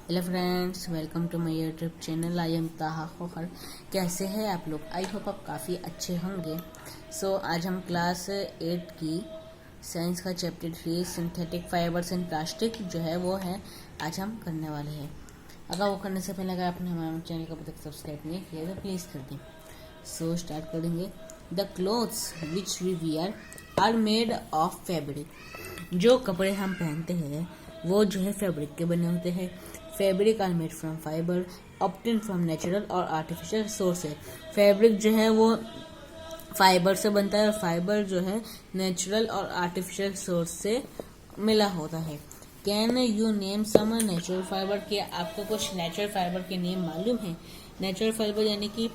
Hello friends, welcome to my YouTube channel. I am Taha Khokhar. कैसे हैं आप लोग? आई होप आप काफ़ी अच्छे होंगे। आज हम क्लास 8 की साइंस का chapter 3 synthetic fibres and plastic जो है वो है आज हम करने वाले हैं। अगर वो करने से पहले अगर आपने हमारे चैनल को अभी तक सब्सक्राइब नहीं किया तो प्लीज़ कर दें। स्टार्ट करेंगे। The clothes which we wear are made of fabric. जो कपड़े हम पहनते हैं वो जो है फैब्रिक के बने होते हैं। Fabric are made from fibre obtain from natural और आर्टिफिशियल सोर्स है। फैब्रिक जो है वो फाइबर से बनता है और फाइबर जो है नेचुरल और आर्टिफिशियल सोर्स से मिला होता है। Can you name some natural fibre? के आपको कुछ नेचुरल फाइबर के नेम मालूम है? नेचुरल फाइबर यानी कि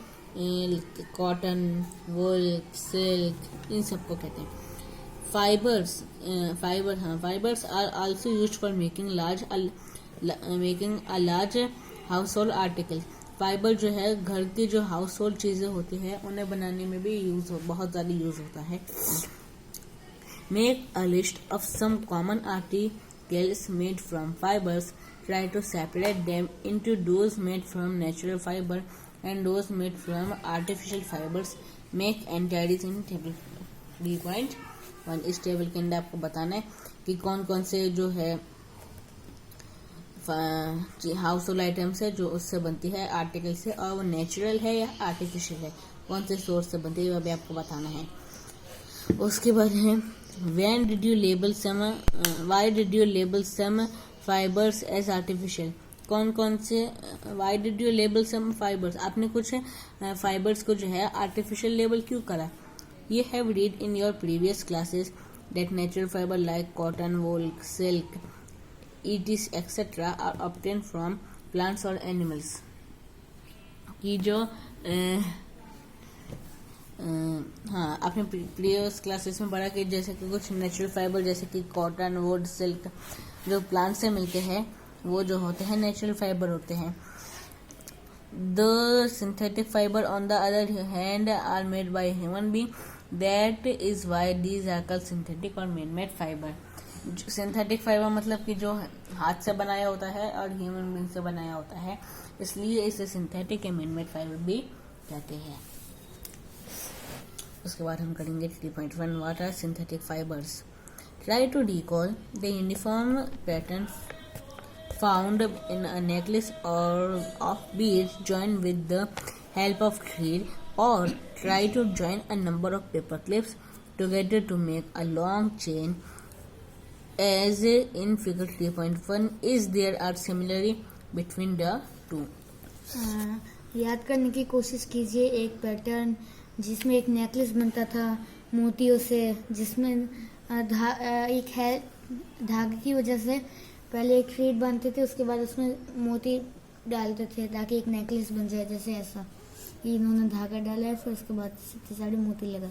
कॉटन, वुल, सिल्क, इन सबको कहते हैं fibres are also used for making a large household article. Fibre जो है घर की जो हाउस होल्ड चीजें होती है उन्हें बनाने में भी बहुत ज़्यादा यूज होता है। Make a list of some common articles made from fibres. Try to separate them into those made from natural fibre and those made from artificial fibres. Make entries in table 3.1। इस table के अंदर आपको बताना है कि कौन कौन से जो है हाउस होल्ड आइटम्स है जो उससे बनती है आर्टिकल से, और वो नेचुरल है या आर्टिफिशियल है, कौन से सोर्स से बनती है वो भी आपको बताना है। उसके बाद है why did you label some fibres as artificial. कौन कौन से why did you label some fibres, आपने कुछ फाइबर्स को जो है आर्टिफिशियल लेबल क्यों करा? You have read in your previous classes that natural fiber like cotton, wool, silk, etc. are obtained from plants or animals. कि जो हाँ, आपने प्रीवियस क्लासेस में पढ़ा कि जैसे कि कुछ नेचुरल फाइबर जैसे कि कॉटन, वुड, सिल्क जो प्लांट से मिलते हैं वो जो होते हैं नेचुरल फाइबर होते हैं। The synthetic fiber on the other hand are made by human being. That is why these are called synthetic और man-made fiber. सिंथेटिक फाइबर मतलब कि जो हाथ से बनाया होता है और ह्यूमन बीइंग से बनाया होता है, इसलिए इसे सिंथेटिक या मैन-मेड फाइबर भी कहते हैं। उसके बाद हम करेंगे 3.1 what are synthetic fibres. Try to recall the uniform pattern found in a necklace or of beads joined with the help of thread, or try to join a number of paper clips together to make a long chain as in figure 3.1. Is there are similarity between the two? याद करने की कोशिश कीजिए एक pattern जिसमें एक necklace बनता था मोतियों से, जिसमें एक है धागे की वजह से पहले एक थ्रेड बांधते थे, उसके बाद उसमें मोती डालते थे ताकि एक नेकलेस बन जाए। जैसे ऐसा इन्होंने धागा डाला है, फिर उसके बाद सीधे साढ़े मोती लगा,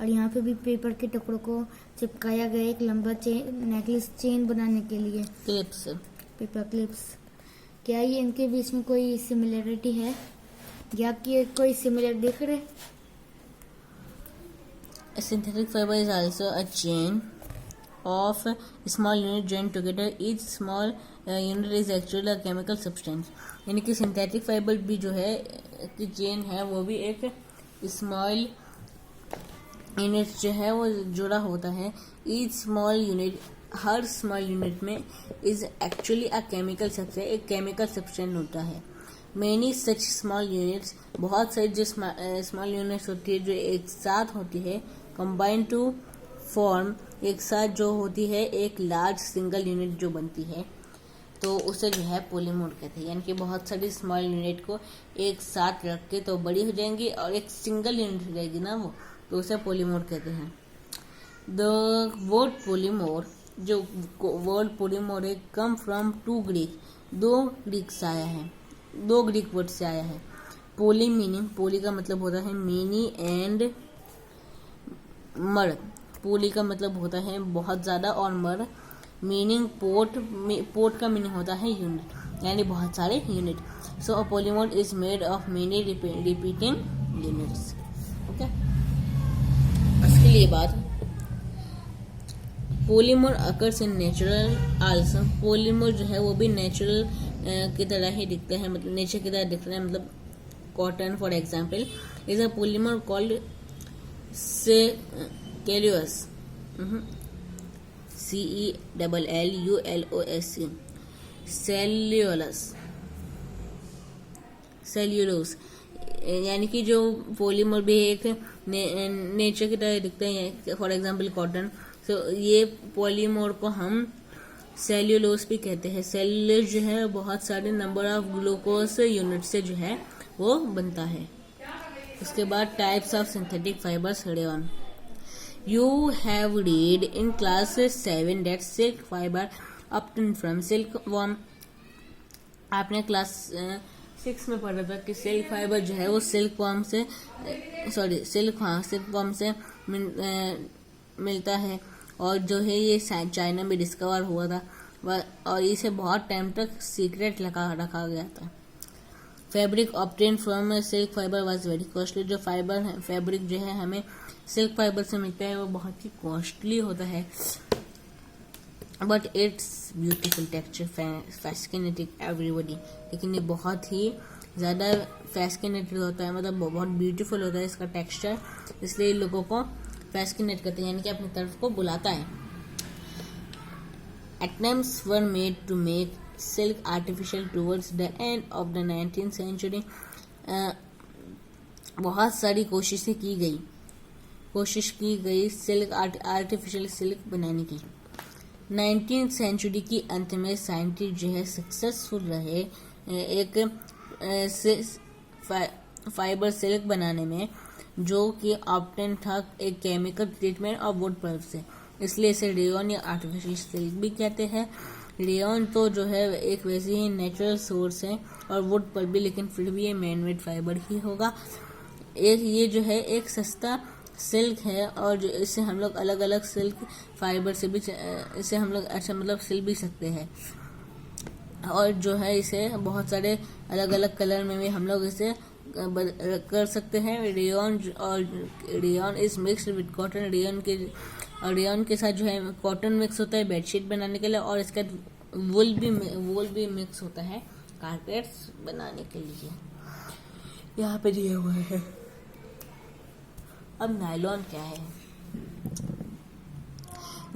और यहाँ पे भी पेपर के टुकड़ों को चिपकाया गया एक लंबा नेकलेस चेन बनाने के लिए। Clips, paper clips. क्या ये इनके बीच में कोई सिमिलरिटी है या कि कोई सिमिलर दिख रहे? Synthetic fibre is also a chain of small unit joined together. Each small unit is actually a chemical substance. यानी कि सिंथेटिक फाइबर भी जो है की चेन है वो भी एक स्मॉल यूनिट जो है वो जुड़ा होता है। ईच स्मॉल यूनिट, हर स्मॉल यूनिट में is actually a chemical substance, एक केमिकल सब्सटेंस होता है। मेनी सच स्मॉल यूनिट्स, बहुत सारी जो स्मॉल यूनिट्स होती है जो एक साथ होती है, कंबाइन टू फॉर्म, एक साथ जो होती है एक लार्ज सिंगल यूनिट जो बनती है, तो उसे जो है पॉलीमर कहते हैं। यानी कि बहुत सारी स्मॉल यूनिट को एक साथ रख के तो बड़ी हो जाएंगी और एक सिंगल यूनिट हो जाएगी ना वो, तो उसे पॉलीमर कहते हैं। द वर्ड पॉलीमर, जो वर्ड पॉलीमर है, कम फ्रॉम टू ग्रीक, दो ग्रीक से आया है, दो ग्रीक वर्ड से आया है। पोली मीनिंग, पोली का मतलब होता है मेनी एंड मर, पोली का मतलब होता है बहुत ज़्यादा और मर मीनिंग पोर्ट का मीनिंग होता है यूनिट, यानी बहुत सारे unit. So a polymer is made of many repeating units. Okay, उसके लिए बात polymer occurs in natural also. Polymer जो है वो भी नेचुरल की तरह ही दिखते हैं, मतलब नेचर की तरह दिखते हैं। मतलब cotton for example is a polymer called cellulose, CELLULOS, cellulose, यानी कि जो पॉलीमर भी एक नेचर की तरह दिखते हैं, फॉर एग्जांपल कॉटन। सो ये पॉलीमर को हम सेल्यूलोस भी कहते हैं। सेल्यूलोस जो है बहुत सारे नंबर ऑफ ग्लूकोज यूनिट से जो है वो बनता है। उसके बाद types of synthetic fibres rayon. You have read in class 7 that silk fiber obtained from silkworm। आपने क्लास 6 में पढ़ा था कि सिल्क फाइबर जो है वो सिल्कवर्म से मिलता है, और जो है ये चाइना में डिस्कवर हुआ था, और इसे बहुत टाइम तक सीक्रेट रखा गया था। Fabric obtain from silk fibre was very costly. जो फैब्रिक जो है हमें सिल्क फाइबर से मिलता है वो बहुत ही कॉस्टली होता है, but it's beautiful texture fascinating everybody. लेकिन ये बहुत ही ज़्यादा फैसिनेटेड होता है, मतलब बहुत ब्यूटीफुल होता है इसका टेक्सचर, इसलिए लोगों को फैसिनेट करते हैं, यानी कि अपनी तरफ को बुलाता है। Attempts were made to make silk artificial towards the end of the 19th century। बहुत सारी कोशिश की गई सिल्क आर्टिफिशियल सिल्क बनाने की। 19th सेंचुरी की अंत में साइंटिस्ट जो है सक्सेसफुल रहे एक फाइबर सिल्क बनाने में, जो कि ऑब्टेन था एक केमिकल ट्रीटमेंट और वुड पल्प से, इसलिए इसे रेयॉन या आर्टिफिशियल सिल्क भी कहते हैं। रेयॉन तो जो है एक वैसे ही नेचुरल सोर्स है, और वुड पल्प भी, लेकिन फिर भी ये मैन मेड फाइबर ही होगा। ये जो है एक सस्ता सिल्क है, और जो इससे हम लोग अलग अलग सिल्क फाइबर से भी इसे हम लोग मतलब सिल भी सकते हैं, और जो है इसे बहुत सारे अलग अलग कलर में भी हम लोग इसे कर सकते हैं। Rayon is mixed with cotton. Rayon के साथ जो है कॉटन मिक्स होता है बेडशीट बनाने के लिए, और इसके साथ वूल भी मिक्स होता है कारपेट्स बनाने के लिए। यहाँ पे दिया हुआ है। अब नायलॉन क्या है?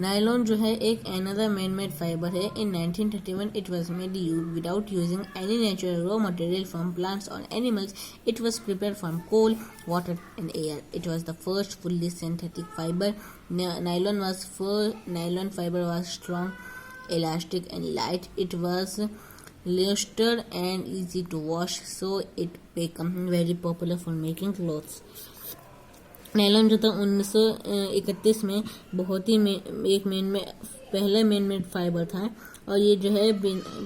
नायलॉन जो है एक अनदर मैन मेड फाइबर है। In 1931 it was made without using any natural raw material from plants और animals. It was prepared from coal, water and air. It was the first fully synthetic fibre. Nylon fiber was strong, elastic and light. It was luster and easy to wash, so it became very popular for making clothes। Nylon जो था 1931 में बहुत ही पहला man made fibre था, और ये जो है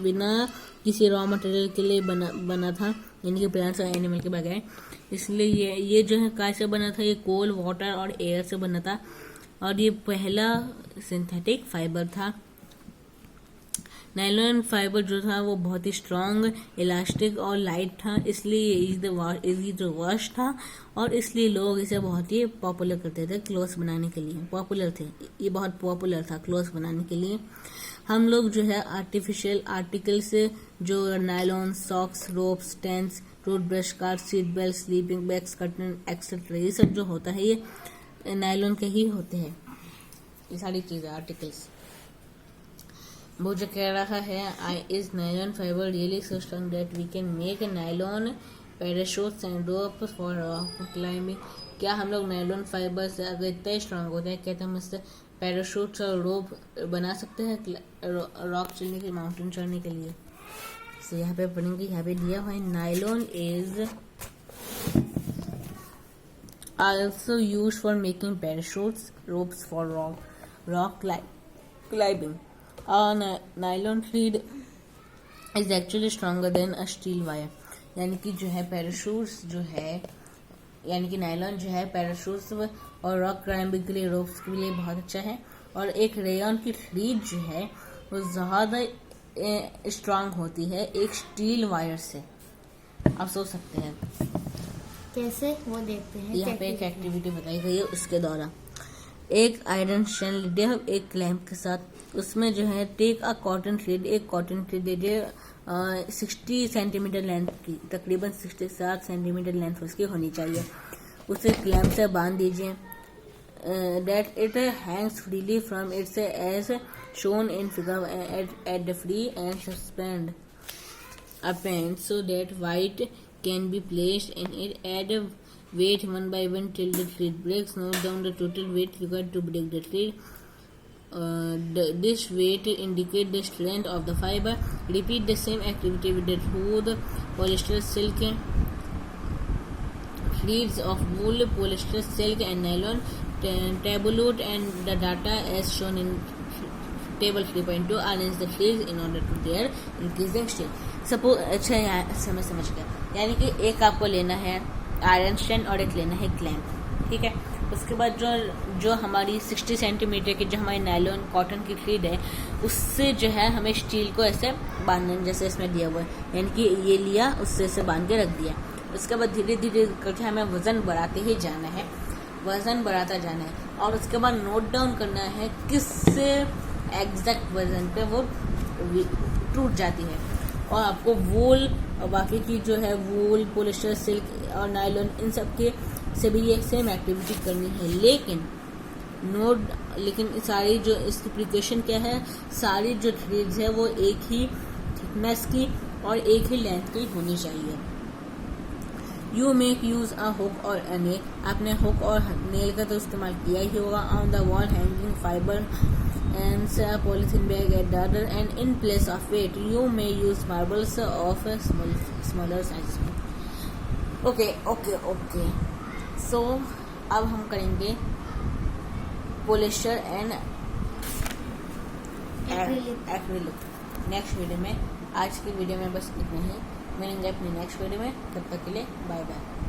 बिना किसी रॉ मटेरियल के लिए बना था, यानी कि प्लांट्स और एनिमल के बगैर। इसलिए ये जो है काय से बना था? ये कोल, वाटर और एयर से बना था, और ये पहला सिंथेटिक फाइबर था। नायलॉन फाइबर जो था वो बहुत ही स्ट्रॉन्ग, इलास्टिक और लाइट था, इसलिए इजी टू वॉश था, और इसलिए लोग इसे बहुत ही पॉपुलर करते थे क्लोथ्स बनाने के लिए। ये बहुत पॉपुलर था क्लोथ्स बनाने के लिए। हम लोग जो है आर्टिफिशियल आर्टिकल से जो nylon, socks, ropes, tents, toothbrush, car seat belt, sleeping bags, curtain etcetera, ये सब जो होता है ये नायलॉन के ही होते हैं। ये सारी चीजें आर्टिकल्स। वो जो कह रहा है, is nylon fibre really so strong that we can make nylon parachutes and rope for climbing. क्या हम लोग नायलॉन फाइबर से अगर इतना स्ट्रॉन्ग होते हैं, कहते हम इससे पैराशूट्स और रोप बना सकते हैं रॉक चढ़ने के, माउंटेन चढ़ने के लिए। तो यहाँ पे पढ़ेंगे, यहाँ पे दिया हुआ है nylon is also used for making parachutes, ropes for rock climbing. Nylon thread is actually stronger than a steel wire। यानी कि जो है पैराशूट्स जो है, यानी कि नायलॉन जो है पैराशूट्स और रॉक क्लाइंबिंग के लिए, रोप्स के लिए बहुत अच्छा है। और एक रेयॉन की थ्रीड जो है वो ज़्यादा स्ट्रांग होती है एक स्टील वायर से। आप सोच सकते हैं कैसे, वो देखते हैं। यहाँ पे एक एक्टिविटी बताई गई है उसके द्वारा। एक आयरन स्टैंड लीजिए हम एक क्लैंप के साथ, उसमें जो है टेक अ कॉटन थ्रेड, एक कॉटन थ्रेड लीजिए 60 सेंटीमीटर लेंथ की, तकरीबन 67 सेंटीमीटर लेंथ उसकी होनी चाहिए, उसे क्लैंप से बांध दीजिए। That it hangs freely from its edge shown in figure at the free end suspend a pen so that white can be placed in it. Add weight one by one till the thread breaks. Note down the total weight required to break the thread. This weight indicates the strength of the fiber. Repeat the same activity with the wool, polyester, silk, threads of wool, polyester, silk, and nylon. Tabulate and the data as shown in table 3.2. Arrange the threads in order to their increasing strength. Suppose अच्छा समझ गया, यानी कि एक आपको लेना है iron stand और एक लेना है क्लैंप, ठीक है। उसके बाद जो हमारी 60 सेंटीमीटर की जो हमारी नायलॉन कॉटन की थ्रेड है, उससे जो है हमें स्टील को ऐसे बांधना, जैसे इसमें दिया हुआ है, यानी कि ये लिया उससे ऐसे बांध के रख दिया। उसके बाद धीरे धीरे करके हमें वजन बढ़ाते ही जाना है, वजन बढ़ाता जाना है, और उसके बाद नोट डाउन करना है किससे एग्जैक्ट वजन पे वो टूट जाती है। और आपको वूल और बाकी की जो है वूल, पॉलिस्टर, सिल्क और नायलॉन, इन सब के से भी ये सेम एक्टिविटी करनी है, लेकिन सारी जो इसकी प्रिकॉशन क्या है, सारी जो थ्रेड्स है वो एक ही थिकनेस की और एक ही लेंथ की होनी चाहिए। You make use a hook और अ नेल, आपने हुक और नेल का तो इस्तेमाल किया ही होगा। On the wall hanging fibre and a polythene bag at the other, and in place of weight you may use marbles of smaller sizes. Okay. So अब हम करेंगे polyester and acrylic next video में। आज की video में बस इतना ही, मिलेंगे अपनी नेक्स्ट वीडियो में, तब तक के लिए बाय बाय।